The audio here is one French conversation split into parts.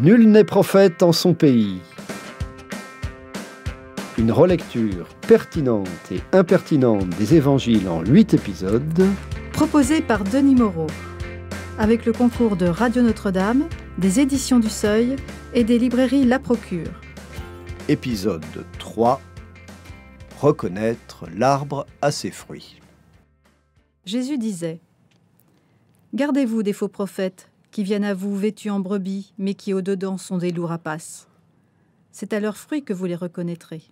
Nul n'est prophète en son pays. Une relecture pertinente et impertinente des évangiles en 8 épisodes. Proposé par Denis Moreau, avec le concours de Radio Notre-Dame, des éditions du Seuil et des librairies La Procure. Épisode 3. Reconnaître l'arbre à ses fruits. Jésus disait : Gardez-vous des faux prophètes qui viennent à vous vêtus en brebis, mais qui au-dedans sont des loups rapaces. C'est à leurs fruits que vous les reconnaîtrez.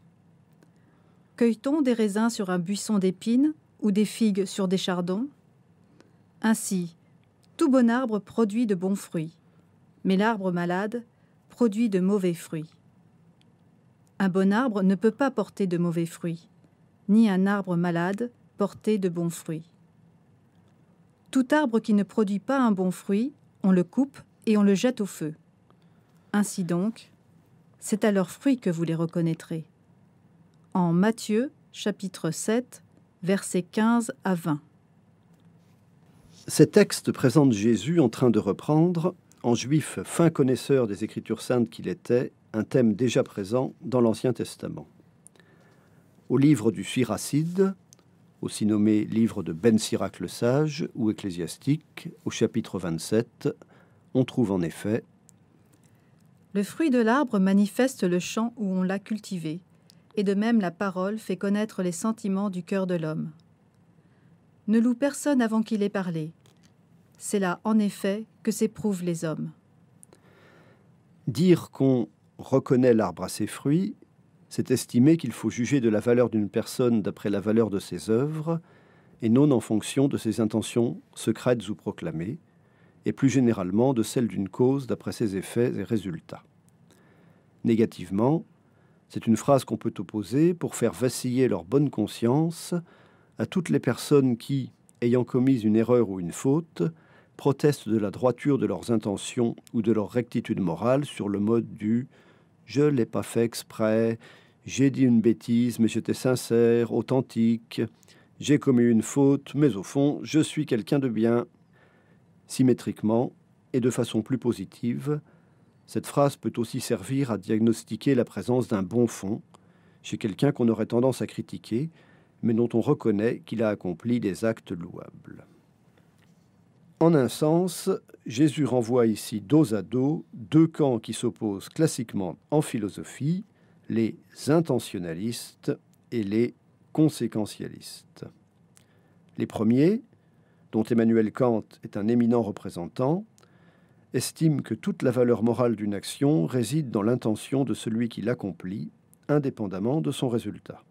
Cueille-t-on des raisins sur un buisson d'épines ou des figues sur des chardons ? Ainsi, tout bon arbre produit de bons fruits, mais l'arbre malade produit de mauvais fruits. Un bon arbre ne peut pas porter de mauvais fruits, ni un arbre malade porter de bons fruits. Tout arbre qui ne produit pas un bon fruit, on le coupe et on le jette au feu. Ainsi donc, c'est à leurs fruits que vous les reconnaîtrez. En Matthieu, chapitre 7, versets 15 à 20. Ces textes présentent Jésus en train de reprendre, en juif fin connaisseur des Écritures saintes qu'il était, un thème déjà présent dans l'Ancien Testament. Au livre du Siracide, aussi nommé livre de Ben Sirac le Sage ou Ecclésiastique, au chapitre 27, on trouve en effet : Le fruit de l'arbre manifeste le champ où on l'a cultivé, et de même la parole fait connaître les sentiments du cœur de l'homme. Ne loue personne avant qu'il ait parlé. C'est là, en effet, que s'éprouvent les hommes. Dire qu'on reconnaît l'arbre à ses fruits, c'est estimer qu'il faut juger de la valeur d'une personne d'après la valeur de ses œuvres, et non en fonction de ses intentions secrètes ou proclamées, et plus généralement de celle d'une cause d'après ses effets et résultats. Négativement, c'est une phrase qu'on peut opposer pour faire vaciller leur bonne conscience à toutes les personnes qui, ayant commis une erreur ou une faute, protestent de la droiture de leurs intentions ou de leur rectitude morale sur le mode du « je ne l'ai pas fait exprès », « j'ai dit une bêtise, mais j'étais sincère, authentique », « j'ai commis une faute, mais au fond, je suis quelqu'un de bien ». Symétriquement, et de façon plus positive, cette phrase peut aussi servir à diagnostiquer la présence d'un bon fond chez quelqu'un qu'on aurait tendance à critiquer, mais dont on reconnaît qu'il a accompli des actes louables. En un sens, Jésus renvoie ici dos à dos deux camps qui s'opposent classiquement en philosophie, les intentionnalistes et les conséquentialistes. Les premiers, dont Emmanuel Kant est un éminent représentant, estiment que toute la valeur morale d'une action réside dans l'intention de celui qui l'accomplit, indépendamment de son résultat.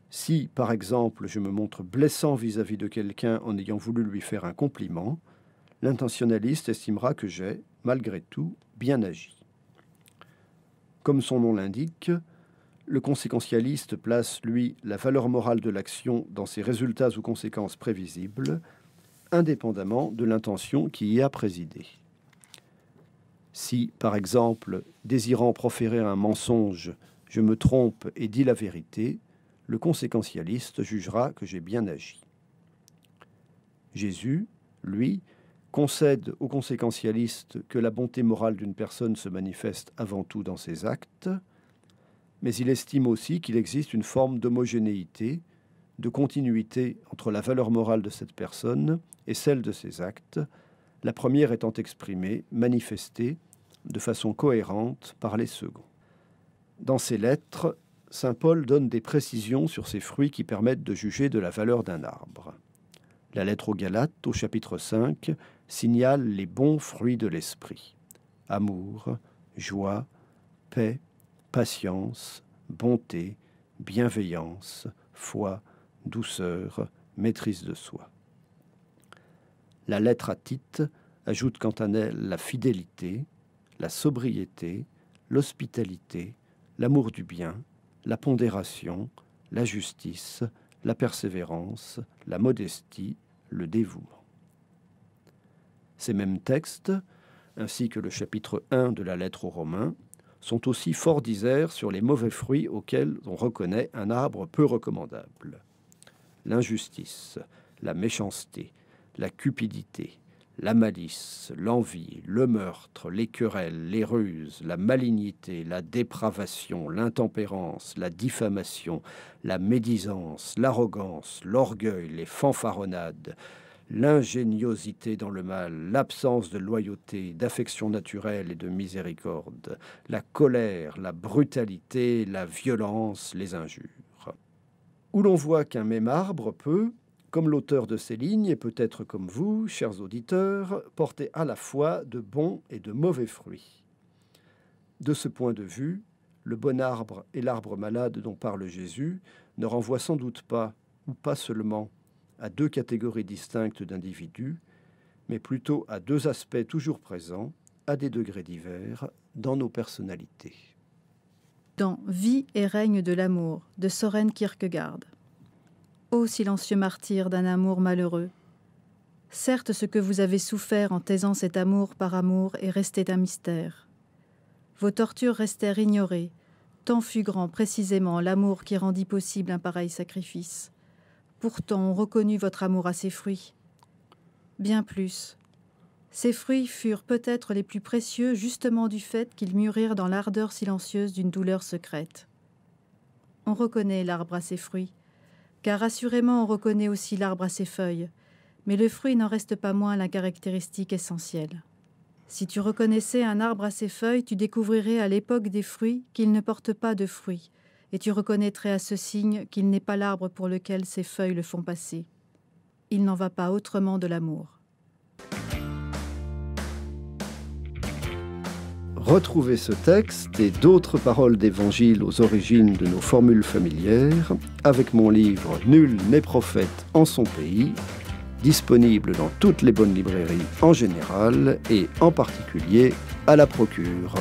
Si, par exemple, je me montre blessant vis-à-vis de quelqu'un en ayant voulu lui faire un compliment, l'intentionnaliste estimera que j'ai, malgré tout, bien agi. Comme son nom l'indique, le conséquentialiste place, lui, la valeur morale de l'action dans ses résultats ou conséquences prévisibles, indépendamment de l'intention qui y a présidé. Si, par exemple, désirant proférer un mensonge, je me trompe et dis la vérité, le conséquentialiste jugera que j'ai bien agi. Jésus, lui, concède au conséquentialiste que la bonté morale d'une personne se manifeste avant tout dans ses actes, mais il estime aussi qu'il existe une forme d'homogénéité, de continuité entre la valeur morale de cette personne et celle de ses actes, la première étant exprimée, manifestée, de façon cohérente par les seconds. Dans ses lettres, saint Paul donne des précisions sur ces fruits qui permettent de juger de la valeur d'un arbre. La lettre aux Galates, au chapitre 5, signale les bons fruits de l'esprit : amour, joie, paix, patience, bonté, bienveillance, foi, douceur, maîtrise de soi. La lettre à Tite ajoute quant à elle la fidélité, la sobriété, l'hospitalité, l'amour du bien, la pondération, la justice, la persévérance, la modestie, le dévouement. Ces mêmes textes, ainsi que le chapitre 1 de la lettre aux Romains, sont aussi fort disers sur les mauvais fruits auxquels on reconnaît un arbre peu recommandable. L'injustice, la méchanceté, la cupidité, la malice, l'envie, le meurtre, les querelles, les ruses, la malignité, la dépravation, l'intempérance, la diffamation, la médisance, l'arrogance, l'orgueil, les fanfaronnades, l'ingéniosité dans le mal, l'absence de loyauté, d'affection naturelle et de miséricorde, la colère, la brutalité, la violence, les injures. Où l'on voit qu'un même arbre peut, comme l'auteur de ces lignes, et peut-être comme vous, chers auditeurs, porter à la fois de bons et de mauvais fruits. De ce point de vue, le bon arbre et l'arbre malade dont parle Jésus ne renvoient sans doute pas, ou pas seulement, à deux catégories distinctes d'individus, mais plutôt à deux aspects toujours présents, à des degrés divers, dans nos personnalités. Dans Vie et règne de l'amour de Søren Kierkegaard. Ô silencieux martyr d'un amour malheureux, certes ce que vous avez souffert en taisant cet amour par amour est resté un mystère. Vos tortures restèrent ignorées, tant fut grand précisément l'amour qui rendit possible un pareil sacrifice. Pourtant on reconnut votre amour à ses fruits. Bien plus, ces fruits furent peut-être les plus précieux justement du fait qu'ils mûrirent dans l'ardeur silencieuse d'une douleur secrète. On reconnaît l'arbre à ses fruits, car assurément on reconnaît aussi l'arbre à ses feuilles, mais le fruit n'en reste pas moins la caractéristique essentielle. Si tu reconnaissais un arbre à ses feuilles, tu découvrirais à l'époque des fruits qu'il ne porte pas de fruits, et tu reconnaîtrais à ce signe qu'il n'est pas l'arbre pour lequel ses feuilles le font passer. Il n'en va pas autrement de l'amour. Retrouvez ce texte et d'autres paroles d'évangile aux origines de nos formules familières avec mon livre « Nul n'est prophète en son pays », disponible dans toutes les bonnes librairies en général et en particulier à la Procure.